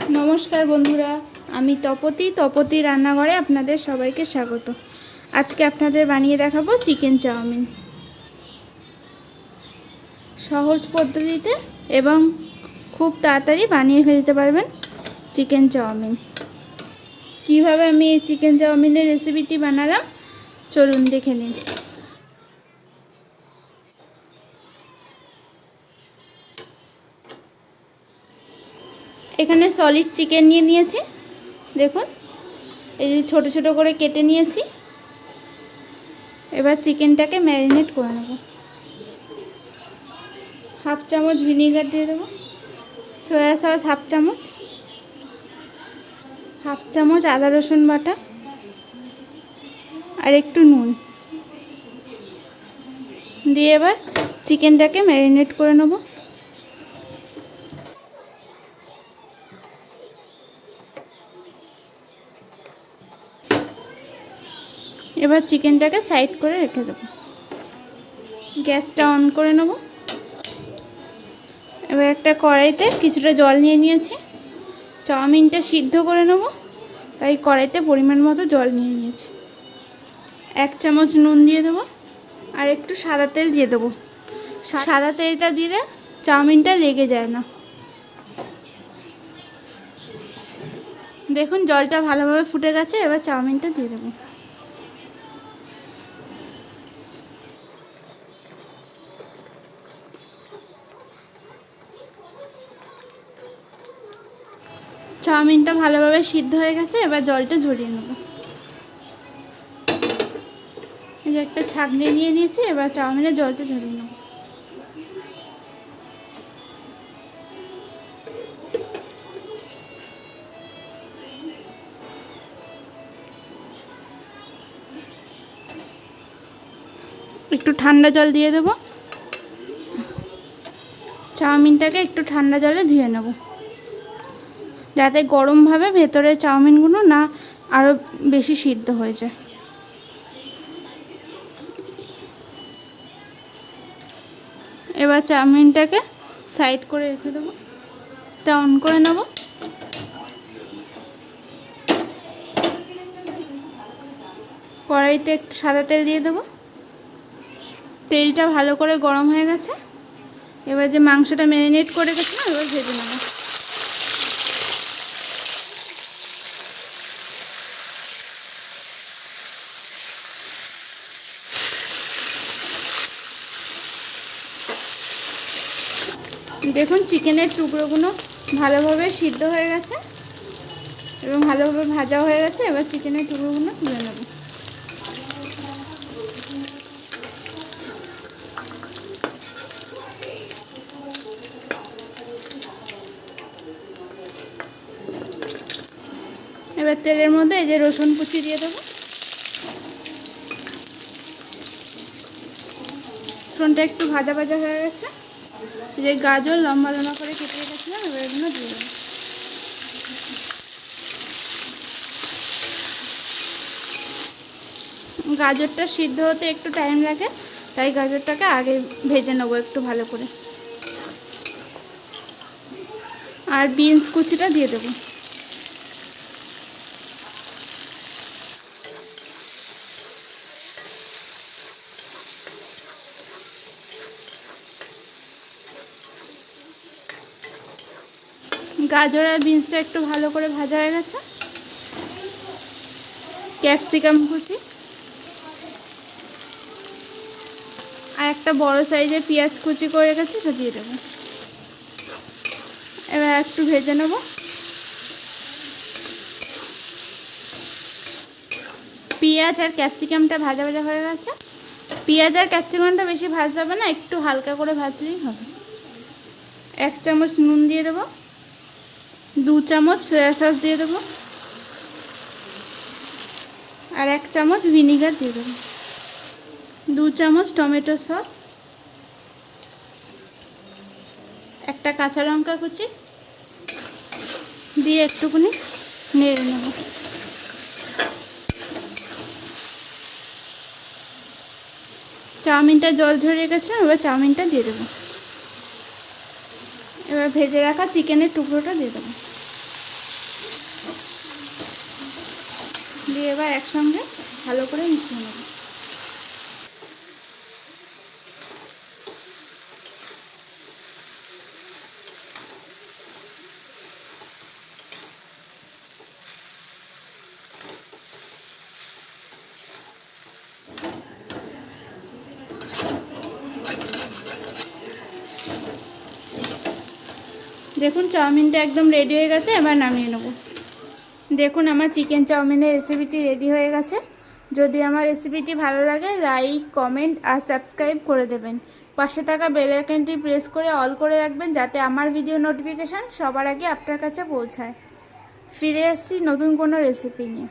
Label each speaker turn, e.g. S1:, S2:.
S1: নমস্কার বন্ধুরা, আমি তপতি রান্নাঘরে আপনাদের সবাইকে স্বাগত। আজকে আপনাদের বানিয়ে দেখাবো চিকেন চাউমিন, সহজ পদ্ধতিতে এবং খুব তাড়াতাড়ি বানিয়ে ফেলতে পারবেন চিকেন চাউমিন। কিভাবে আমি এই চিকেন চাউমিনের রেসিপিটি বানালাম চলুন দেখে নিন। এখানে সলিড চিকেন নিয়েছি, দেখুন এই যে ছোটো ছোটো করে কেটে নিয়েছি। এবার চিকেনটাকে ম্যারিনেট করে নেব। হাফ চামচ ভিনিগার দিয়ে দেবো, সয়া সস হাফ চামচ আদা রসুন বাটা আর একটু নুন দিয়ে এবার চিকেনটাকে ম্যারিনেট করে নেব। এবার চিকেনটাকে সাইড করে রেখে দেবো। গ্যাসটা অন করে নেব। এবার একটা কড়াইতে কিছুটা জল নিয়েছি, চাউমিনটা সিদ্ধ করে নেব, তাই কড়াইতে পরিমাণ মতো জল নিয়েছি। 1 চামচ নুন দিয়ে দেবো আর একটু সাদা তেল দিয়ে দেবো। সাদা তেলটা দিলে চাউমিনটা লেগে যায় না। দেখুন জলটা ভালোভাবে ফুটে গেছে, এবার চাউমিনটা দিয়ে দেবো। চাউমিনটা ভালোভাবে সিদ্ধ হয়ে গেছে, এবার জলটা ঝরিয়ে নেব। এই যে একটা ছাঁকনি নিয়েছি, এবার চাউমিনের জলটা ঝরিয়ে নেব। একটু ঠান্ডা জল দিয়ে দেব। চাউমিনটাকে একটু ঠান্ডা জলে ধুয়ে নেব, যাতে গরমভাবে ভেতরে চাউমিনগুলো না আরও বেশি সিদ্ধ হয়ে যায়। এবার চাউমিনটাকে সাইড করে রেখে দেবো, স্টাভ অন করে নেব। কড়াইতে একটু সাদা তেল দিয়ে দেবো। তেলটা ভালো করে গরম হয়ে গেছে, এবার যে মাংসটা ম্যারিনেট করে রেখেছিলাম এবার ভেজে নেব। দেখুন চিকেনের টুকরোগুলো ভালোভাবে সিদ্ধ হয়ে গেছে এবং ভালোভাবে ভাজা হয়ে গেছে। এবার চিকেনের টুকরোগুলো তুলে নেব। এবার তেলের মধ্যে এই যে রসুন কুচি দিয়ে দেবো। রসুনটা একটু ভাজা ভাজা হয়ে গেছে। এই যে গাজর লম্বা লম্বা করে কেটে রেখেছিলাম, এবার এগুলো দিয়ে দেবো। গাজরটা সিদ্ধ হতে একটু টাইম লাগে, তাই গাজরটাকে আগে ভেজে নেবো একটু ভালো করে। আর বিনস কুচিটা দিয়ে দেবো। গাজর আর বিনসটা একটু ভালো করে ভাজা হয়ে গেছে। ক্যাপসিকাম কুচি আর একটা বড় সাইজের পেঁয়াজ কুচি করে রেখেছি, সেটা দিয়ে দেবো। এবার একটু ভেজে নেব। পেঁয়াজ আর ক্যাপসিকামটা ভাজা ভাজা হয়ে গেছে। পেঁয়াজ আর ক্যাপসিকামটা বেশি ভাজতে হবে না, একটু হালকা করে ভাজলেই হবে। 1 চামচ নুন দিয়ে দেবো, 2 চামচ সয়া সস দিয়ে দেবো আর 1 চামচ ভিনিগার দিয়ে দেবো, 2 চামচ টমেটো সস, একটা কাঁচা লঙ্কা কুচি দিয়ে একটুখানি নেড়ে নেব। চাউমিনটা জল ঝরিয়ে গেছে, এবার চাউমিনটা দিয়ে দেবো। এবার ভেজে রাখা চিকেনের টুকরোটা দিয়ে দেবো। দিয়ে এবার একসঙ্গে ভালো করে মিশিয়ে নেব। দেখুন চাউমিনটা একদম রেডি হয়ে গেছে, এবার নামিয়ে নেব। দেখুন আমার চিকেন চাউমিনের রেসিপিটি রেডি হয়ে গেছে। যদি আমার রেসিপিটি ভালো লাগে লাইক, কমেন্ট আর সাবস্ক্রাইব করে দেবেন। পাশে থাকা বেল আইকনটি প্রেস করে অল করে রাখবেন, যাতে আমার ভিডিও নোটিফিকেশান সবার আগে আপনার কাছে পৌঁছায়। ফিরে আসছি নতুন কোনো রেসিপি নিয়ে।